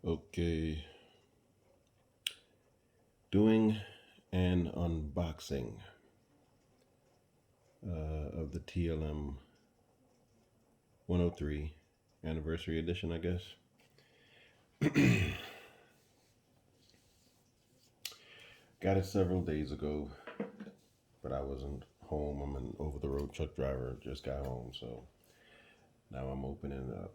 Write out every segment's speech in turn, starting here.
Okay, doing an unboxing of the TLM 103 anniversary edition, I guess. Got it several days ago, but I wasn't home. I'm an over-the-road truck driver, just got home, so now I'm opening it up.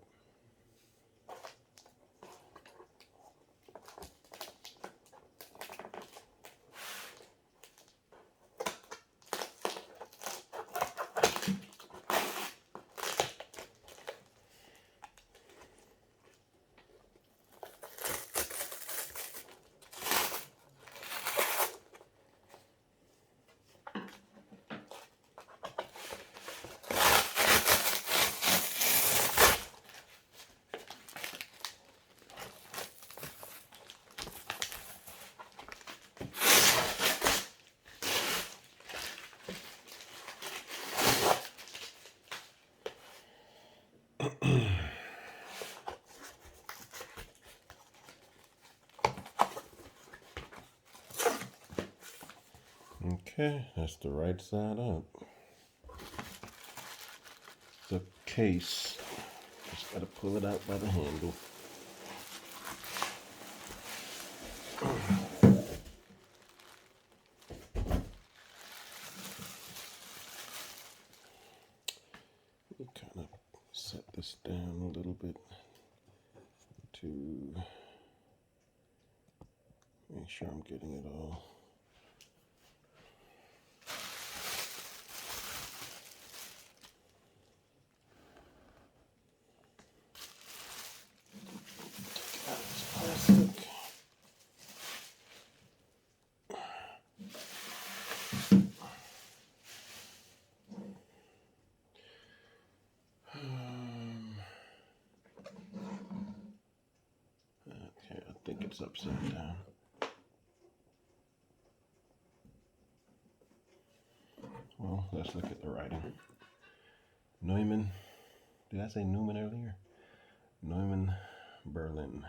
Okay, that's the right side up. The case, just gotta pull it out by the handle. Kind of set this down a little bit to make sure I'm getting it all. Plastic. Okay, I think it's upside down. Well, let's look at the writing. Neumann, did I say Neumann earlier? Neumann, Berlin.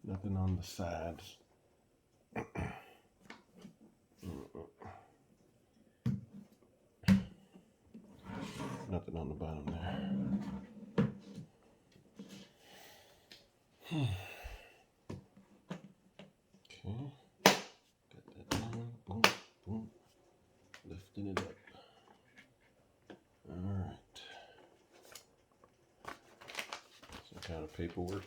Nothing on the sides. Nothing on the bottom there. Okay, got that down. Boom, boom. Lifting it up. All right. Some kind of paperwork.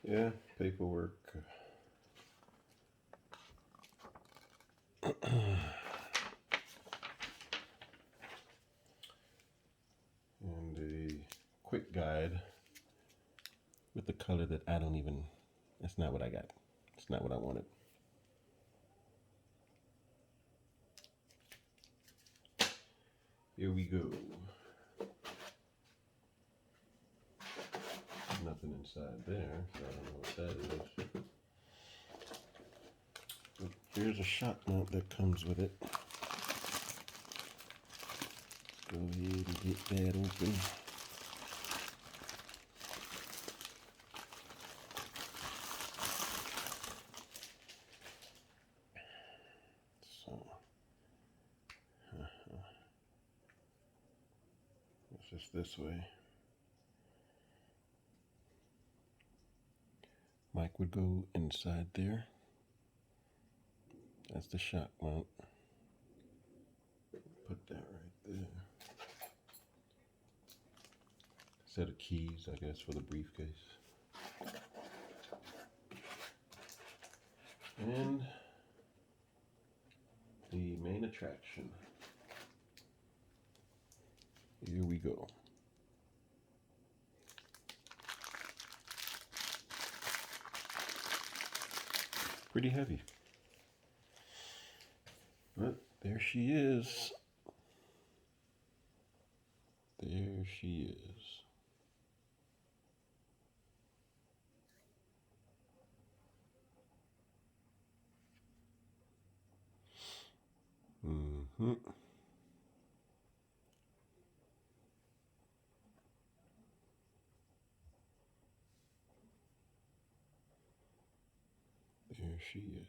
Yeah, paperwork. And a quick guide with the color that I don't even, that's not what I got. It's not what I wanted. Here we go. Nothing inside there, so I don't know what that is. But here's a shock mount that comes with it. Go ahead and get that open. So, it's just this way. Mic would go inside there. That's the shock mount. Put that right there. Set of keys, I guess, for the briefcase. And the main attraction. Here we go. Pretty heavy. But there she is. There she is. There she is.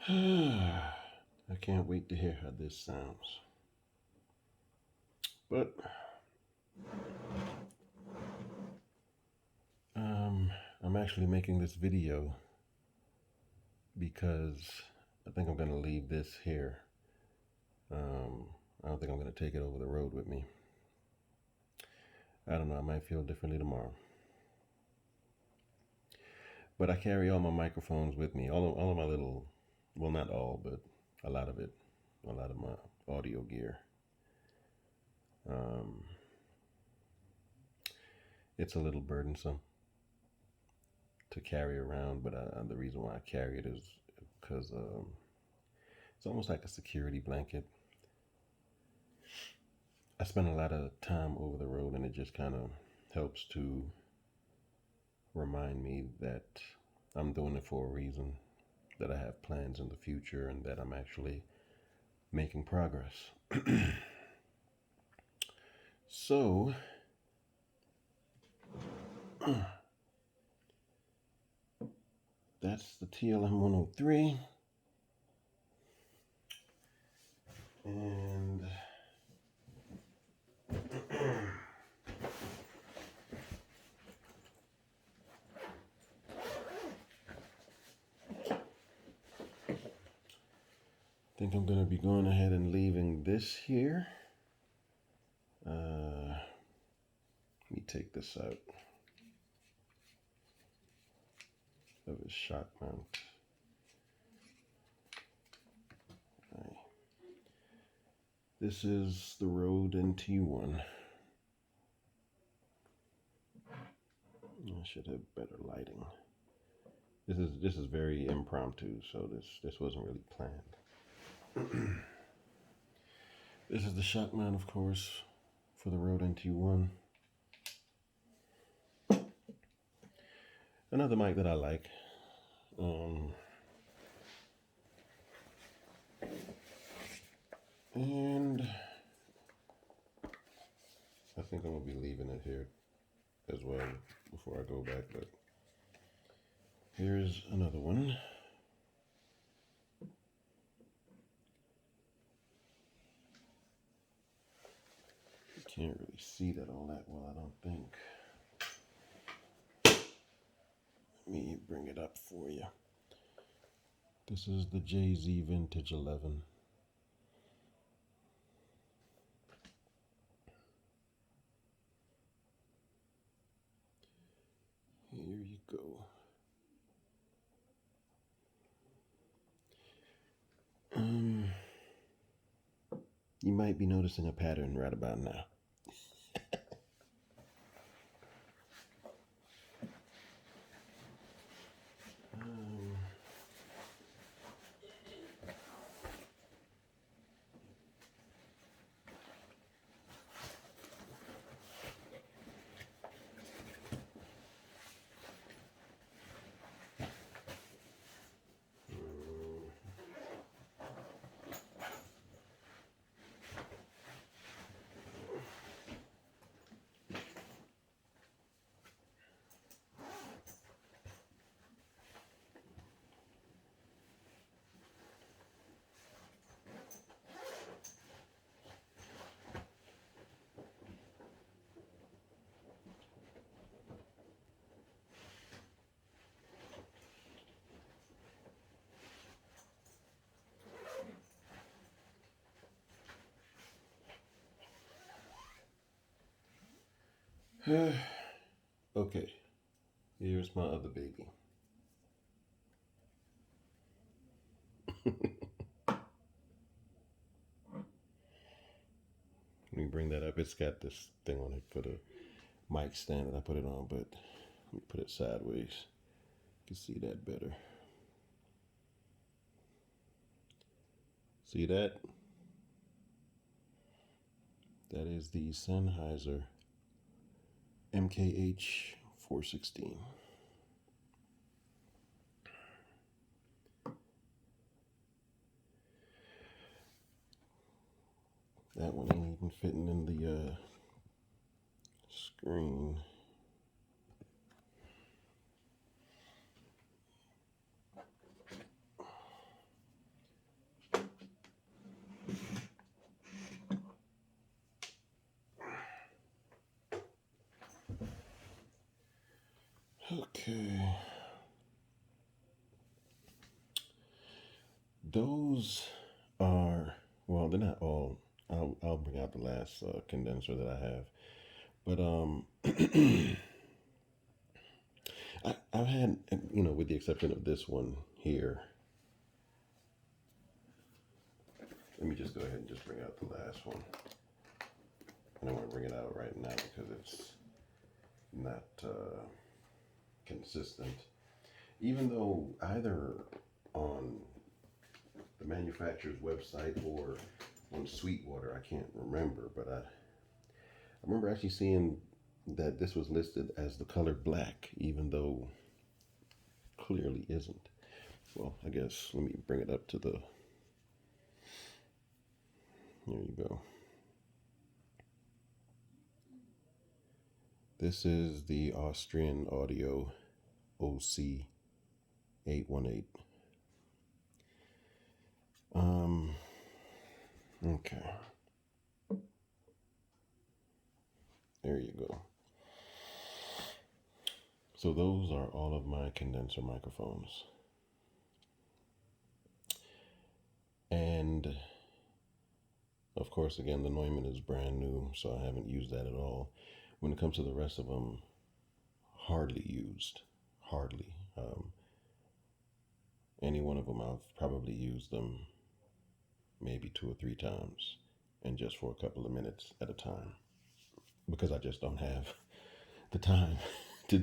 I can't wait to hear how this sounds. But I'm actually making this video because I think I'm going to leave this here. I don't think I'm going to take it over the road with me. I don't know, I might feel differently tomorrow. But I carry all my microphones with me, all of my little, well, not all, but a lot of it, a lot of my audio gear. It's a little burdensome to carry around, but the reason why I carry it is because it's almost like a security blanket. I spend a lot of time over the road, and it just kind of helps to remind me that I'm doing it for a reason, that I have plans in the future, and that I'm actually making progress. So, that's the TLM 103. And I think I'm going to be going ahead and leaving this here. Let me take this out of its shock mount. Right. This is the Rode NT1. I should have better lighting. This is very impromptu, so this wasn't really planned. This is the shock mount, of course, for the Rode NT1. Another mic that I like. And I think I'm going to be leaving it here as well before I go back, but here's another one. You can't really see that all that well, I don't think. Let me bring it up for you. This is the JZ Vintage 11. Here you go. You might be noticing a pattern right about now. Okay, here's my other baby. Let me bring that up. It's got this thing on it for the mic stand that I put it on, but let me put it sideways. You can see that better. See that? That is the Sennheiser MKH 416. That one ain't even fitting in the screen. Okay. Those are, well, they're not all. I'll bring out the last condenser that I have. But I've had, with the exception of this one here. Let me just go ahead and just bring out the last one. I don't want to bring it out right now because it's not consistent. Even though either on the manufacturer's website or on Sweetwater, I can't remember, but I remember actually seeing that this was listed as the color black, even though clearly isn't. Well, I guess let me bring it up to the. There you go. This is the Austrian Audio OC818. Okay. There you go. So those are all of my condenser microphones. And of course, again, the Neumann is brand new, so I haven't used that at all. When it comes to the rest of them, hardly used. Hardly. Any one of them, I've probably used them maybe 2 or 3 times, and just for a couple of minutes at a time, because I just don't have the time to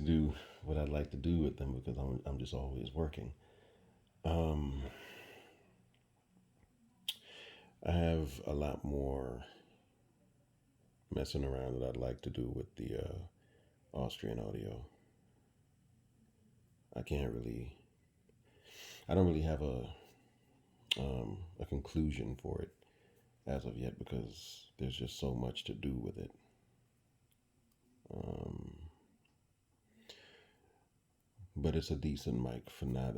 do what I'd like to do with them, because I'm just always working. I have a lot more messing around that I'd like to do with the Austrian Audio. I don't really have a conclusion for it as of yet, because there's just so much to do with it. But it's a decent mic for now.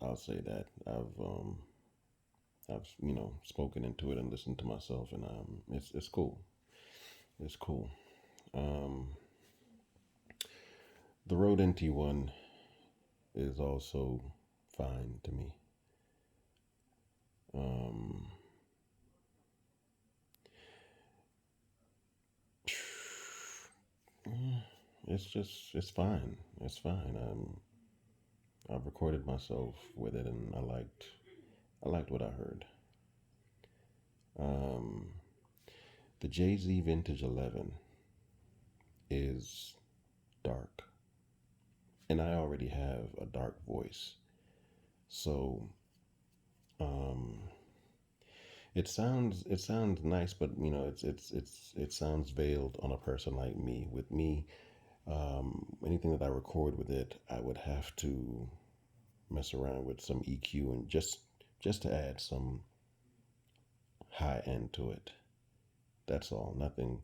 I'll say that I've spoken into it and listened to myself, and it's cool. It's cool. The Rode NT1 is also fine to me. It's fine. It's fine. I've recorded myself with it, and I liked what I heard. The JZ Vintage 11 is dark, and I already have a dark voice, so it sounds nice, but it sounds veiled on a person like me. With me, anything that I record with it, I would have to mess around with some EQ and just to add some high end to it. That's all. Nothing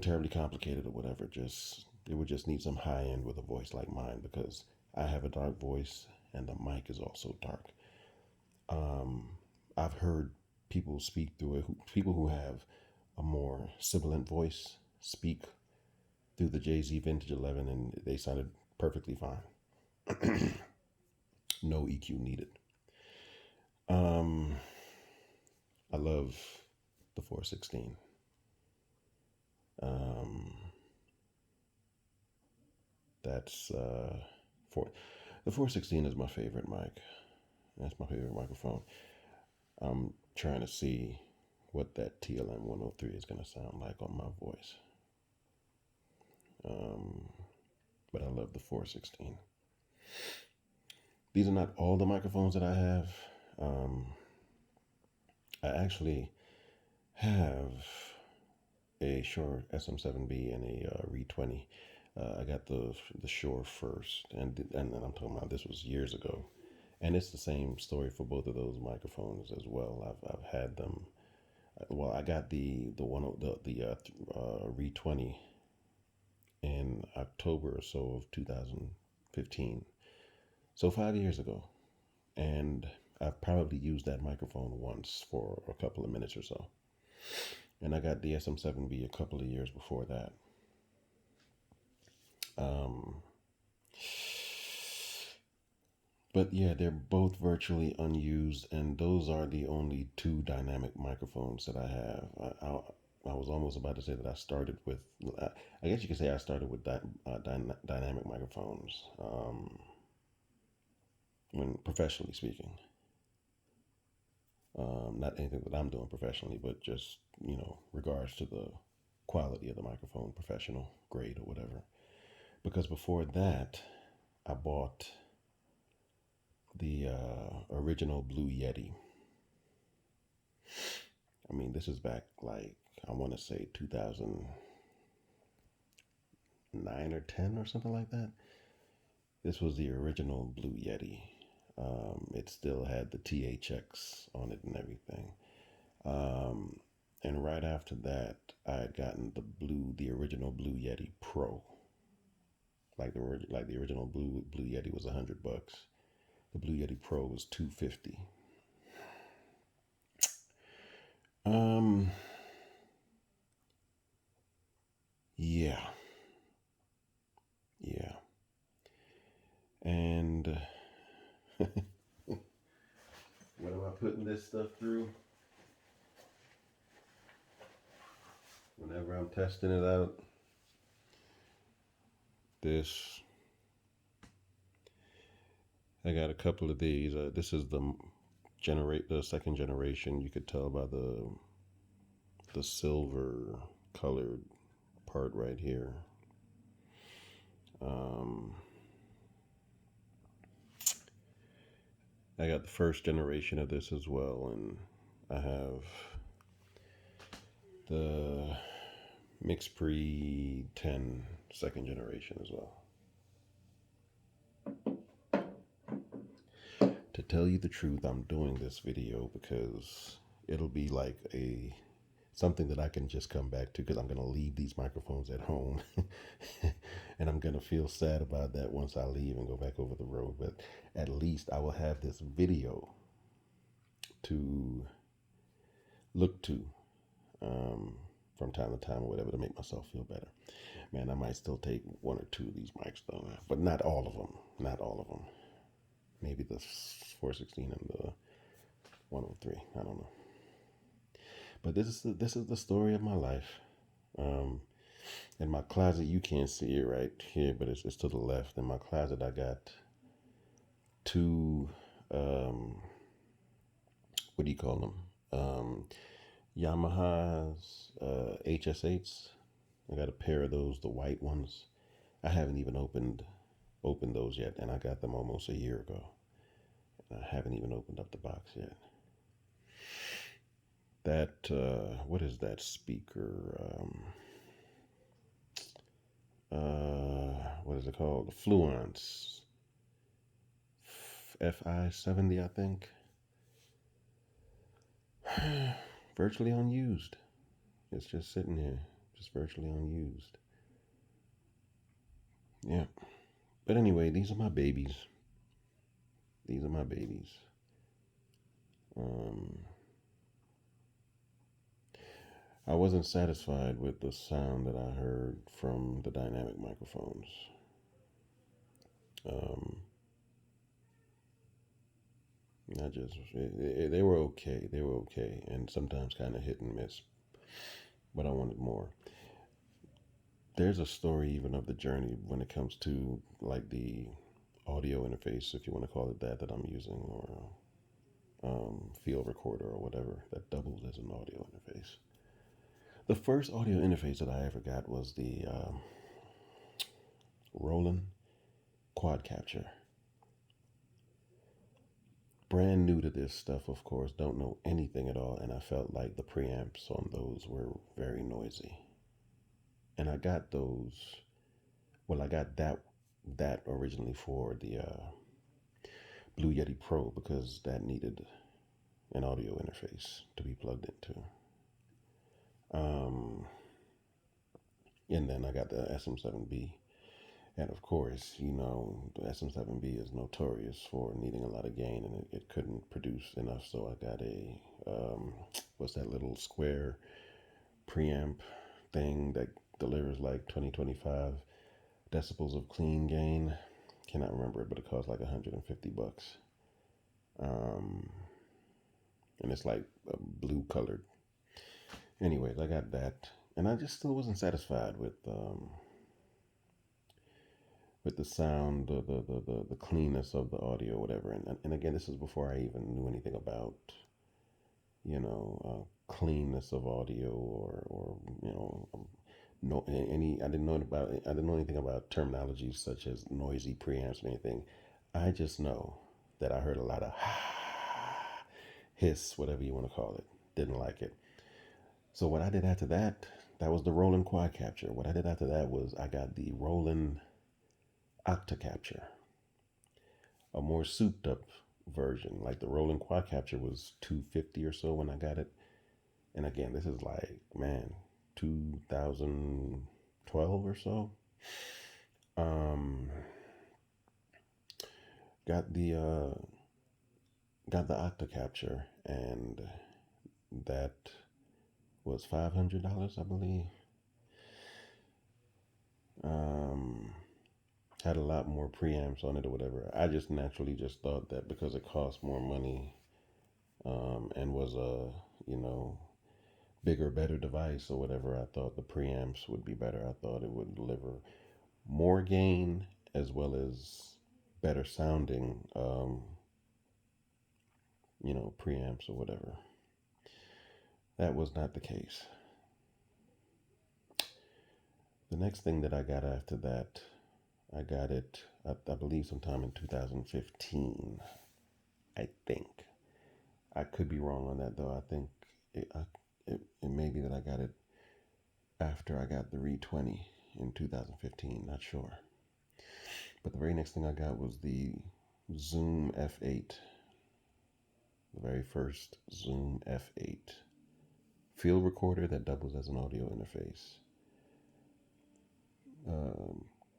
terribly complicated or whatever. It would just need some high end with a voice like mine, because I have a dark voice and the mic is also dark. I've heard people speak through it. People who have a more sibilant voice speak through the JZ Vintage 11, and they sounded perfectly fine. No EQ needed. I love the 416. That's the 416 is my favorite mic. That's my favorite microphone. I'm trying to see what that TLM 103 is going to sound like on my voice. But I love the 416. These are not all the microphones that I have. I actually have a Shure SM7B and a Re20. I got the Shure first, and I'm talking about this was years ago, and it's the same story for both of those microphones as well. I've had them. Well, I got the one the Re20 in October or so of 2015, so 5 years ago, and I've probably used that microphone once for a couple of minutes or so. And I got the SM7B a couple of years before that. Um, but yeah, they're both virtually unused, and those are the only two dynamic microphones that I have. I was almost about to say that I started with, I guess you could say I started with dynamic microphones when professionally speaking. Not anything that I'm doing professionally, but just, regards to the quality of the microphone, professional grade or whatever. Because before that, I bought the original Blue Yeti. I mean, this is back like, I want to say 2009 or 10 or something like that. This was the original Blue Yeti. It still had the THX on it and everything. And right after that, I had gotten the original Blue Yeti Pro. Like the original Blue Yeti was $100. The Blue Yeti Pro was $250. Um, yeah, yeah, and what am I putting this stuff through? Whenever I'm testing it out, this I got a couple of these. This is the second generation. You could tell by the silver colored part right here. Um, I got the first generation of this as well, and I have the MixPre 10 second generation as well. To tell you the truth, I'm doing this video because it'll be like something that I can just come back to, because I'm going to leave these microphones at home and I'm going to feel sad about that once I leave and go back over the road. But at least I will have this video to look to from time to time or whatever, to make myself feel better. Man, I might still take one or two of these mics though, but not all of them. Not all of them. Maybe the 416 and the 103. I don't know. But this is the story of my life. In my closet, you can't see it right here, but it's to the left. In my closet, I got two, what do you call them? Yamaha's HS8s. I got a pair of those, the white ones. I haven't even opened those yet, and I got them almost a year ago. I haven't even opened up the box yet. That what is that speaker? What is it called? The Fluence FI70, I think. Virtually unused. It's just sitting here, just virtually unused. Yeah. But anyway, these are my babies. These are my babies. I wasn't satisfied with the sound that I heard from the dynamic microphones. They were okay. They were okay, and sometimes kind of hit and miss. But I wanted more. There's a story even of the journey when it comes to like the audio interface, if you want to call it that I'm using, or field recorder or whatever that doubles as an audio interface. The first audio interface that I ever got was the Roland Quad Capture. brand new to this stuff, of course, don't know anything at all, and I felt like the preamps on those were very noisy. And I got those. Well, I got that originally for the Blue Yeti Pro because that needed an audio interface to be plugged into. Um, and then I got the SM7B. And of course, the SM7B is notorious for needing a lot of gain, and it couldn't produce enough. So I got what's that little square preamp thing that delivers like 20-25 decibels of clean gain. Cannot remember it, but it costs like $150. Um, and it's like blue colored. Anyways, I got that, and I just still wasn't satisfied with the sound, the cleanness of the audio, whatever. And again, this is before I even knew anything about cleanness of audio or no any. I didn't know anything about terminologies such as noisy preamps or anything. I just know that I heard a lot of hiss, whatever you want to call it. Didn't like it. So what I did after that, that was the Roland quad capture. What I did after that was I got the Roland octa capture, a more souped up version. Like the Roland quad capture was 250 or so when I got it. And again, this is like, man, 2012 or so. Um, got the octa capture, and that was $500, I believe. Had a lot more preamps on it or whatever. I just naturally just thought that because it cost more money, and was a bigger, better device or whatever, I thought the preamps would be better. I thought it would deliver more gain as well as better sounding, preamps or whatever. That was not the case. The next thing that I got after that, I got it, I believe, sometime in 2015. I think. I could be wrong on that though. I think it may be that I got it after I got the Re 20 in 2015. Not sure. But the very next thing I got was the Zoom F8. The very first Zoom F8 field recorder that doubles as an audio interface.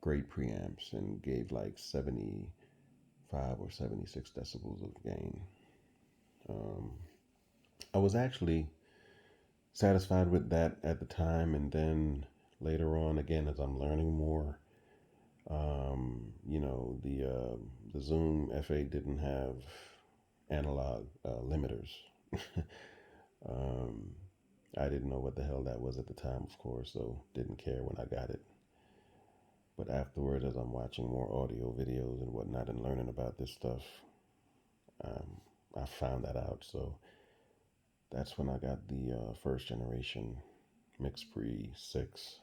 Great preamps and gave like 75 or 76 decibels of gain. I was actually satisfied with that at the time, and then later on, again, as I'm learning more, the Zoom F8 didn't have analog limiters. I didn't know what the hell that was at the time, of course, so didn't care when I got it. But afterwards, as I'm watching more audio videos and whatnot and learning about this stuff, I found that out. So that's when I got the first generation MixPre 6.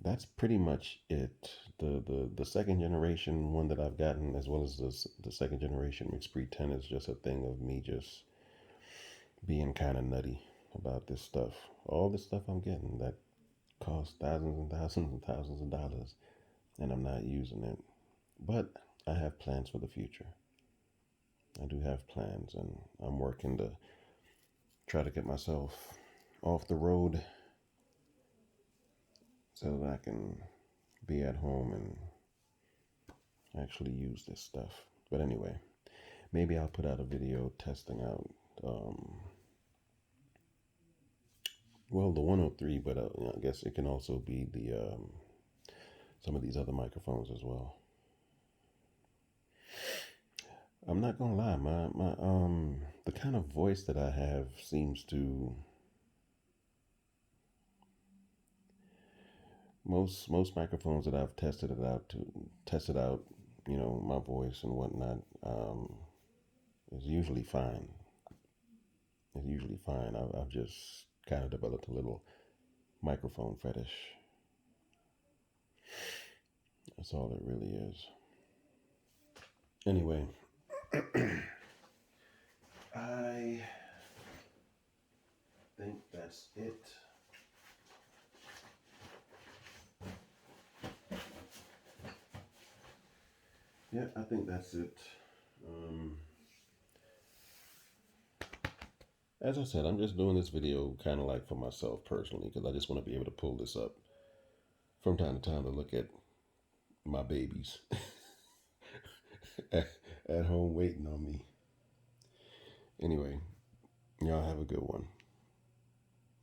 That's pretty much it. The second generation one that I've gotten, as well as the second generation MixPre 10, is just a thing of me just being kind of nutty about this stuff. All this stuff I'm getting that costs thousands and thousands and thousands of dollars, and I'm not using it. But I have plans for the future. I do have plans, and I'm working to try to get myself off the road so that I can be at home and actually use this stuff. But anyway, maybe I'll put out a video testing out, the 103, but I guess it can also be the some of these other microphones as well. I'm not gonna lie, my the kind of voice that I have seems to most microphones that I've tested out, my voice and whatnot, is usually fine. It's usually fine. I've just kind of developed a little microphone fetish. That's all it really is. Anyway, I think that's it. Yeah, I think that's it. As I said, I'm just doing this video kind of like for myself personally because I just want to be able to pull this up from time to time to look at my babies at home waiting on me. Anyway, y'all have a good one.